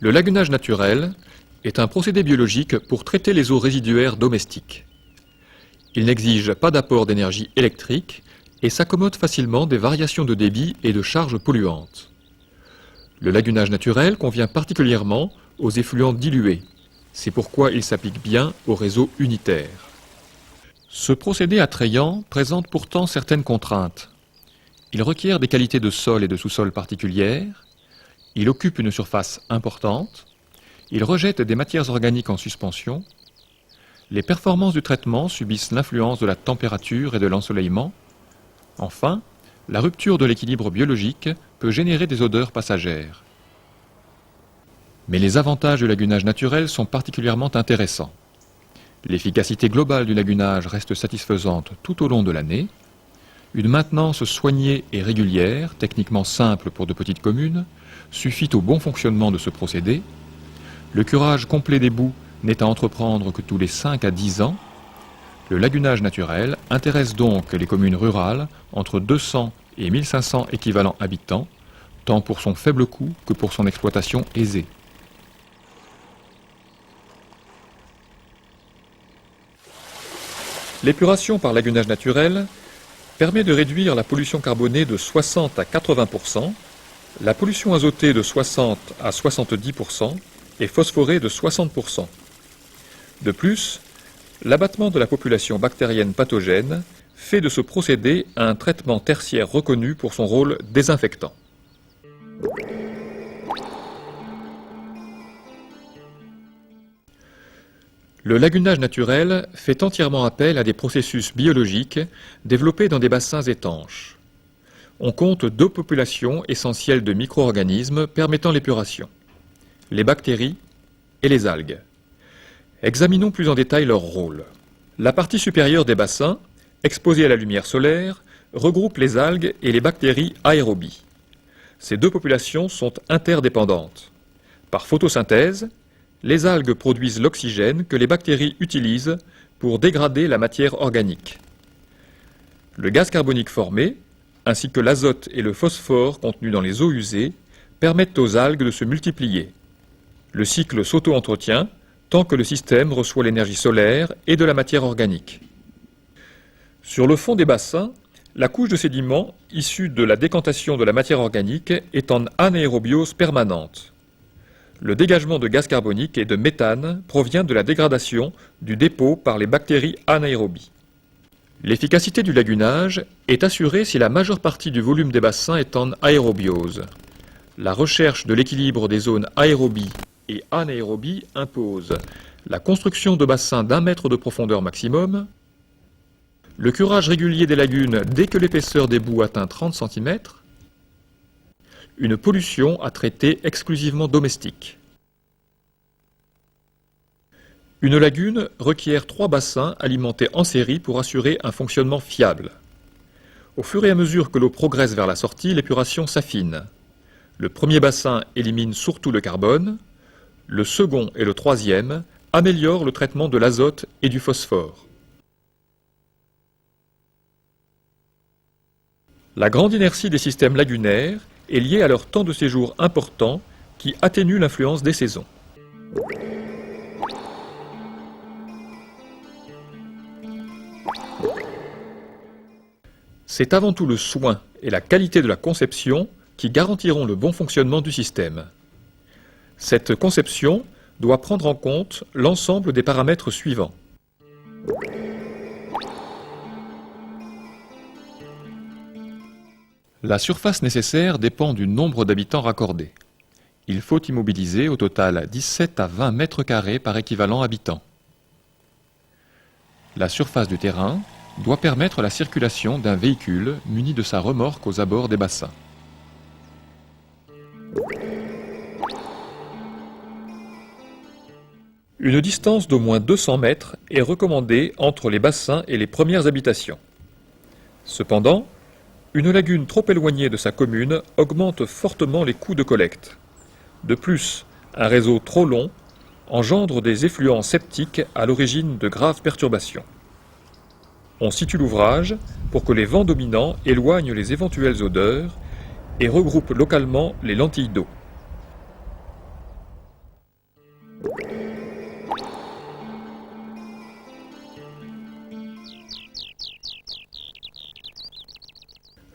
Le lagunage naturel est un procédé biologique pour traiter les eaux résiduaires domestiques. Il n'exige pas d'apport d'énergie électrique et s'accommode facilement des variations de débit et de charges polluantes. Le lagunage naturel convient particulièrement aux effluents dilués. C'est pourquoi il s'applique bien aux réseaux unitaires. Ce procédé attrayant présente pourtant certaines contraintes. Il requiert des qualités de sol et de sous-sol particulières. Il occupe une surface importante, il rejette des matières organiques en suspension, les performances du traitement subissent l'influence de la température et de l'ensoleillement. Enfin, la rupture de l'équilibre biologique peut générer des odeurs passagères. Mais les avantages du lagunage naturel sont particulièrement intéressants. L'efficacité globale du lagunage reste satisfaisante tout au long de l'année. Une maintenance soignée et régulière, techniquement simple pour de petites communes, suffit au bon fonctionnement de ce procédé. Le curage complet des boues n'est à entreprendre que tous les 5 à 10 ans. Le lagunage naturel intéresse donc les communes rurales entre 200 et 1500 équivalents habitants, tant pour son faible coût que pour son exploitation aisée. L'épuration par lagunage naturel permet de réduire la pollution carbonée de 60 à 80%, la pollution azotée de 60 à 70% et phosphorée de 60%. De plus, l'abattement de la population bactérienne pathogène fait de ce procédé un traitement tertiaire reconnu pour son rôle désinfectant. Le lagunage naturel fait entièrement appel à des processus biologiques développés dans des bassins étanches. On compte 2 populations essentielles de micro-organismes permettant l'épuration, les bactéries et les algues. Examinons plus en détail leur rôle. La partie supérieure des bassins, exposée à la lumière solaire, regroupe les algues et les bactéries aérobies. Ces 2 populations sont interdépendantes. Par photosynthèse, les algues produisent l'oxygène que les bactéries utilisent pour dégrader la matière organique. Le gaz carbonique formé, ainsi que l'azote et le phosphore contenus dans les eaux usées, permettent aux algues de se multiplier. Le cycle s'auto-entretient tant que le système reçoit l'énergie solaire et de la matière organique. Sur le fond des bassins, la couche de sédiments issue de la décantation de la matière organique est en anaérobiose permanente. Le dégagement de gaz carbonique et de méthane provient de la dégradation du dépôt par les bactéries anaérobies. L'efficacité du lagunage est assurée si la majeure partie du volume des bassins est en aérobiose. La recherche de l'équilibre des zones aérobies et anaérobies impose la construction de bassins d'1 mètre de profondeur maximum, le curage régulier des lagunes dès que l'épaisseur des boues atteint 30 cm, une pollution à traiter exclusivement domestique. Une lagune requiert 3 bassins alimentés en série pour assurer un fonctionnement fiable. Au fur et à mesure que l'eau progresse vers la sortie, l'épuration s'affine. Le premier bassin élimine surtout le carbone, le second et le troisième améliorent le traitement de l'azote et du phosphore. La grande inertie des systèmes lagunaires est liée à leur temps de séjour important qui atténue l'influence des saisons. C'est avant tout le soin et la qualité de la conception qui garantiront le bon fonctionnement du système. Cette conception doit prendre en compte l'ensemble des paramètres suivants. La surface nécessaire dépend du nombre d'habitants raccordés. Il faut immobiliser au total 17 à 20 mètres carrés par équivalent habitant. La surface du terrain doit permettre la circulation d'un véhicule muni de sa remorque aux abords des bassins. Une distance d'au moins 200 mètres est recommandée entre les bassins et les premières habitations. Cependant, une lagune trop éloignée de sa commune augmente fortement les coûts de collecte. De plus, un réseau trop long engendre des effluents septiques à l'origine de graves perturbations. On situe l'ouvrage pour que les vents dominants éloignent les éventuelles odeurs et regroupent localement les lentilles d'eau.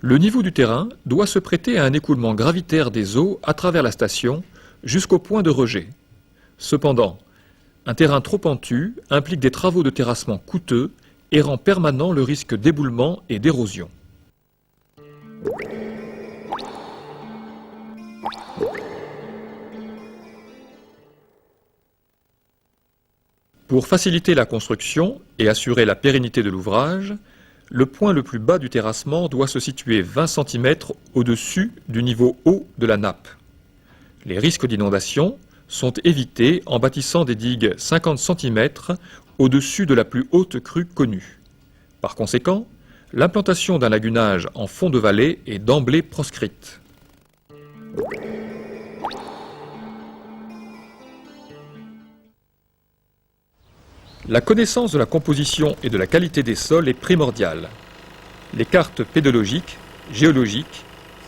Le niveau du terrain doit se prêter à un écoulement gravitaire des eaux à travers la station jusqu'au point de rejet. Cependant, un terrain trop pentu implique des travaux de terrassement coûteux et rend permanent le risque d'éboulement et d'érosion. Pour faciliter la construction et assurer la pérennité de l'ouvrage, le point le plus bas du terrassement doit se situer 20 cm au-dessus du niveau haut de la nappe. Les risques d'inondation sont évités en bâtissant des digues 50 cm au-dessus de la plus haute crue connue. Par conséquent, l'implantation d'un lagunage en fond de vallée est d'emblée proscrite. La connaissance de la composition et de la qualité des sols est primordiale. Les cartes pédologiques, géologiques,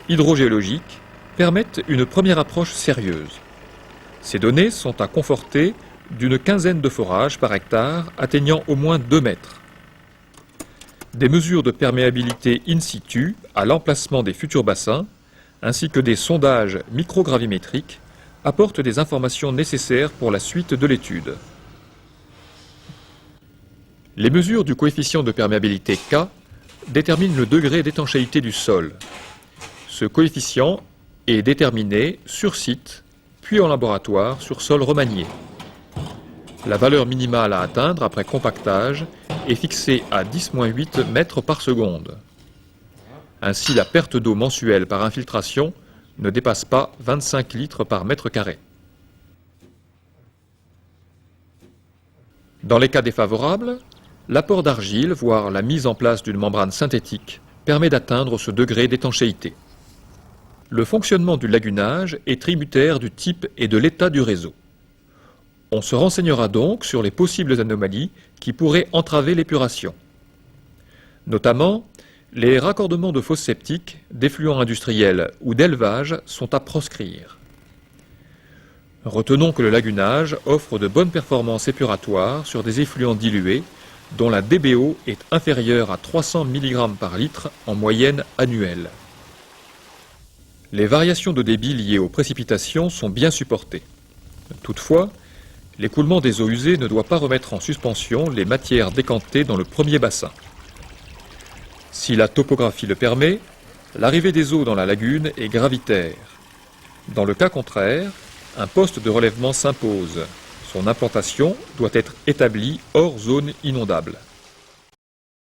hydrogéologiques permettent une première approche sérieuse. Ces données sont à conforter d'une quinzaine de forages par hectare atteignant au moins 2 mètres. Des mesures de perméabilité in situ à l'emplacement des futurs bassins, ainsi que des sondages microgravimétriques, apportent des informations nécessaires pour la suite de l'étude. Les mesures du coefficient de perméabilité K déterminent le degré d'étanchéité du sol. Ce coefficient est déterminé sur site, puis en laboratoire sur sol remanié. La valeur minimale à atteindre après compactage est fixée à 10-8 mètres par seconde. Ainsi, la perte d'eau mensuelle par infiltration ne dépasse pas 25 litres par mètre carré. Dans les cas défavorables, l'apport d'argile, voire la mise en place d'une membrane synthétique, permet d'atteindre ce degré d'étanchéité. Le fonctionnement du lagunage est tributaire du type et de l'état du réseau. On se renseignera donc sur les possibles anomalies qui pourraient entraver l'épuration. Notamment, les raccordements de fosses septiques, d'effluents industriels ou d'élevage sont à proscrire. Retenons que le lagunage offre de bonnes performances épuratoires sur des effluents dilués dont la DBO est inférieure à 300 mg par litre en moyenne annuelle. Les variations de débit liées aux précipitations sont bien supportées. Toutefois, l'écoulement des eaux usées ne doit pas remettre en suspension les matières décantées dans le premier bassin. Si la topographie le permet, l'arrivée des eaux dans la lagune est gravitaire. Dans le cas contraire, un poste de relèvement s'impose. Son implantation doit être établie hors zone inondable.